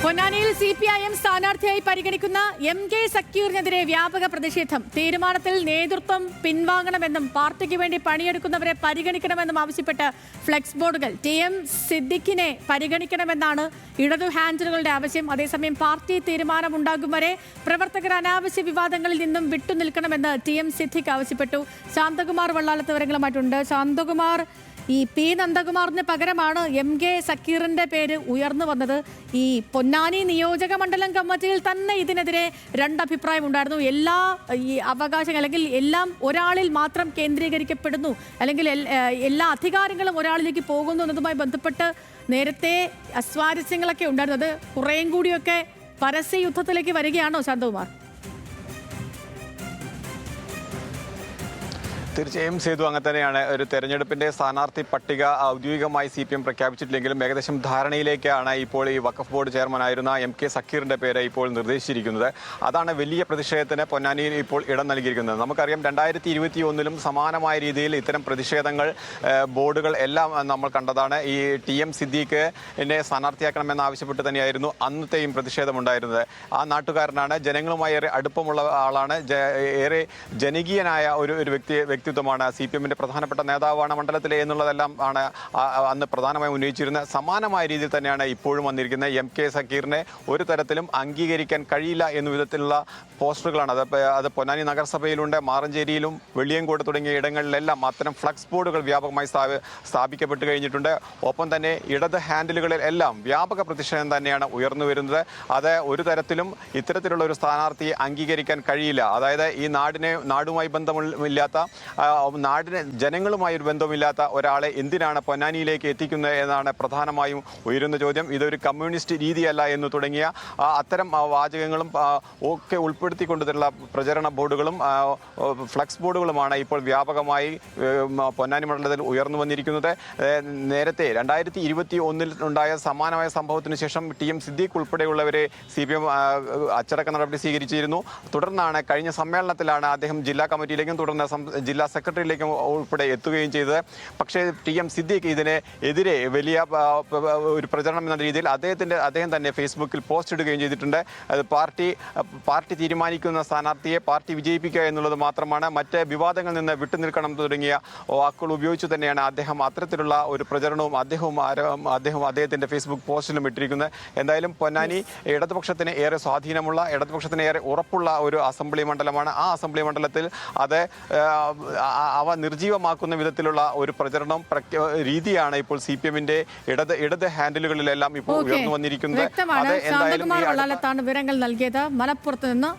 പൊന്നാനിയിൽ CPIM സ്ഥാനാർത്ഥിയായി പരിഗണിക്കുന്ന MK സക്കീറിനെതിരെ വ്യാപക പ്രതിഷേധം. തീരുമാനത്തിൽ നേതൃത്വം പിൻവാങ്ങണമെന്നും പാർട്ടിക്ക് വേണ്ടി പണിയെടുക്കുന്നവരെ പരിഗണിക്കണമെന്നും ആവശ്യപ്പെട്ട് ഫ്ലെക്സ് ബോർഡുകൾ. TM സിദ്ദിഖിനെ പരിഗണിക്കണമെന്നാണ് ഇടതു ഹാൻഡിലുകളുടെ ആവശ്യം. അതേസമയം പാർട്ടി തീരുമാനമുണ്ടാകും വരെ പ്രവർത്തകർ അനാവശ്യ വിവാദങ്ങളിൽ നിന്നും വിട്ടുനിൽക്കണമെന്ന് TM സിദ്ദിഖ് ആവശ്യപ്പെട്ടു. ശാന്തകുമാർ വള്ളാലത്ത് വിവരങ്ങളുമായിട്ടുണ്ട്. ശാന്തകുമാർ, ഈ P നന്ദകുമാറിന് പകരമാണ് MK സക്കീറിന്റെ പേര് ഉയർന്നു വന്നത്. ഈ പൊന്നാനി നിയോജക മണ്ഡലം കമ്മിറ്റിയിൽ തന്നെ ഇതിനെതിരെ രണ്ടഭിപ്രായം ഉണ്ടായിരുന്നു. എല്ലാ ഈ അവകാശങ്ങൾ അല്ലെങ്കിൽ എല്ലാം ഒരാളിൽ മാത്രം കേന്ദ്രീകരിക്കപ്പെടുന്നു, അല്ലെങ്കിൽ എല്ലാ അധികാരങ്ങളും ഒരാളിലേക്ക് പോകുന്നു എന്നതുമായി ബന്ധപ്പെട്ട് നേരത്തെ അസ്വാരസ്യങ്ങളൊക്കെ ഉണ്ടായിരുന്നത് കുറേയും കൂടിയൊക്കെ പരസ്യ യുദ്ധത്തിലേക്ക് വരികയാണോ ശാന്തകുമാർ? തീർച്ചയായും സേതു, അങ്ങനെ തന്നെയാണ്. ഒരു തെരഞ്ഞെടുപ്പിന്റെ സ്ഥാനാർത്ഥി പട്ടിക ഔദ്യോഗികമായി CPM പ്രഖ്യാപിച്ചിട്ടില്ലെങ്കിലും ഏകദേശം ധാരണയിലേക്കാണ് ഇപ്പോൾ ഈ വഖഫ് ബോർഡ് ചെയർമാനായിരുന്ന MK സക്കീറിന്റെ പേര് ഇപ്പോൾ നിർദ്ദേശിച്ചിരിക്കുന്നത്. അതാണ് വലിയ പ്രതിഷേധത്തിന് പൊന്നാനിയിൽ ഇപ്പോൾ ഇടം നൽകിയിരിക്കുന്നത്. നമുക്കറിയാം 2021 സമാനമായ രീതിയിൽ ഇത്തരം പ്രതിഷേധങ്ങൾ ബോർഡുകൾ എല്ലാം നമ്മൾ കണ്ടതാണ്. ഈ TM സിദ്ദീഖിനെ സ്ഥാനാർത്ഥിയാക്കണമെന്ന് ആവശ്യപ്പെട്ട് തന്നെയായിരുന്നു അന്നത്തെയും പ്രതിഷേധമുണ്ടായിരുന്നത്. ആ നാട്ടുകാരനാണ്, ജനങ്ങളുമായി ഏറെ അടുപ്പമുള്ള ആളാണ്, ഏറെ ജനകീയനായ ഒരു വ്യക്തിത്വമാണ്, CPMന്റെ പ്രധാനപ്പെട്ട നേതാവാണ് മണ്ഡലത്തിലെ എന്നുള്ളതെല്ലാം ആണ് അന്ന് പ്രധാനമായും ഉന്നയിച്ചിരുന്നത്. സമാനമായ രീതിയിൽ തന്നെയാണ് ഇപ്പോഴും വന്നിരിക്കുന്നത്. MK സക്കീറിനെ ഒരു തരത്തിലും അംഗീകരിക്കാൻ കഴിയില്ല എന്ന വിധത്തിലുള്ള പോസ്റ്ററുകളാണ്. അത് പൊന്നാനി നഗരസഭയിലുണ്ട്, മാറഞ്ചേരിയിലും വെള്ളിയങ്കോട് തുടങ്ങിയ ഇടങ്ങളിലെല്ലാം അത്തരം ഫ്ലക്സ് ബോർഡുകൾ വ്യാപകമായി സ്ഥാപിക്കപ്പെട്ട് കഴിഞ്ഞിട്ടുണ്ട്. ഒപ്പം തന്നെ ഇടത് ഹാൻഡിലുകളിൽ എല്ലാം വ്യാപക പ്രതിഷേധം തന്നെയാണ് ഉയർന്നു വരുന്നത്. അത് ഒരു തരത്തിലും ഇത്തരത്തിലുള്ള ഒരു സ്ഥാനാർത്ഥിയെ അംഗീകരിക്കാൻ കഴിയില്ല. അതായത് ഈ നാടുമായി ബന്ധമില്ലാത്ത, നാടിന് ജനങ്ങളുമായി ഒരു ബന്ധമില്ലാത്ത ഒരാളെ എന്തിനാണ് പൊന്നാനിയിലേക്ക് എത്തിക്കുന്നത് എന്നാണ് പ്രധാനമായും ഉയരുന്ന ചോദ്യം. ഇതൊരു കമ്മ്യൂണിസ്റ്റ് രീതിയല്ല എന്ന് തുടങ്ങിയ അത്തരം വാചകങ്ങളും ഒക്കെ ഉൾപ്പെടുത്തിക്കൊണ്ടുള്ള പ്രചരണ ബോർഡുകളും ഫ്ലക്സ് ബോർഡുകളുമാണ് ഇപ്പോൾ വ്യാപകമായി പൊന്നാനി മണ്ഡലത്തിൽ ഉയർന്നു വന്നിരിക്കുന്നത്. നേരത്തെ 2021 ഉണ്ടായ സമാനമായ സംഭവത്തിന് ശേഷം TM സിദ്ദീഖ് ഉൾപ്പെടെയുള്ളവരെ CPM അച്ചടക്ക നടപടി സ്വീകരിച്ചിരുന്നു. തുടർന്നാണ് കഴിഞ്ഞ സമ്മേളനത്തിലാണ് അദ്ദേഹം ജില്ലാ കമ്മിറ്റിയിലേക്കും തുടർന്ന് ജില്ലാ സെക്രട്ടറിയിലേക്കും ഉൾപ്പെടെ എത്തുകയും ചെയ്തത്. പക്ഷേ TM സിദ്ദീഖ് ഇതിനെതിരെ വലിയ ഒരു പ്രചരണം എന്ന രീതിയിൽ അദ്ദേഹം തന്നെ ഫേസ്ബുക്കിൽ പോസ്റ്റ് ഇടുകയും ചെയ്തിട്ടുണ്ട്. അത് പാർട്ടി തീരുമാനിക്കുന്ന സ്ഥാനാർത്ഥിയെ പാർട്ടി വിജയിപ്പിക്കുക എന്നുള്ളത് മാത്രമാണ്, മറ്റ് വിവാദങ്ങളിൽ നിന്ന് വിട്ടുനിൽക്കണം തുടങ്ങിയ വാക്കുകൾ ഉപയോഗിച്ചു തന്നെയാണ് അദ്ദേഹം അത്തരത്തിലുള്ള ഒരു പ്രചരണവും അദ്ദേഹത്തിന്റെ ഫേസ്ബുക്ക് പോസ്റ്റിലും ഇട്ടിരിക്കുന്നത്. എന്തായാലും പൊന്നാനി ഇടതുപക്ഷത്തിന് ഏറെ സ്വാധീനമുള്ള, ഇടതുപക്ഷത്തിന് ഏറെ ഉറപ്പുള്ള ഒരു അസംബ്ലി മണ്ഡലമാണ്. ആ അസംബ്ലി മണ്ഡലത്തിൽ അത് അവ നിർജീവമാക്കുന്ന വിധത്തിലുള്ള ഒരു പ്രചരണം രീതിയാണ് ഇപ്പോൾ CPMന്റെ ഇടത് ഹാൻഡിലുകളിലെല്ലാം ഇപ്പോൾ ഉയർന്നു വന്നിരിക്കുന്നത്. വ്യക്തമാണ്. ശാന്തകുമാർ വള്ളാലത്താണ് വിവരങ്ങൾ നൽകിയത് മലപ്പുറത്ത് നിന്ന്.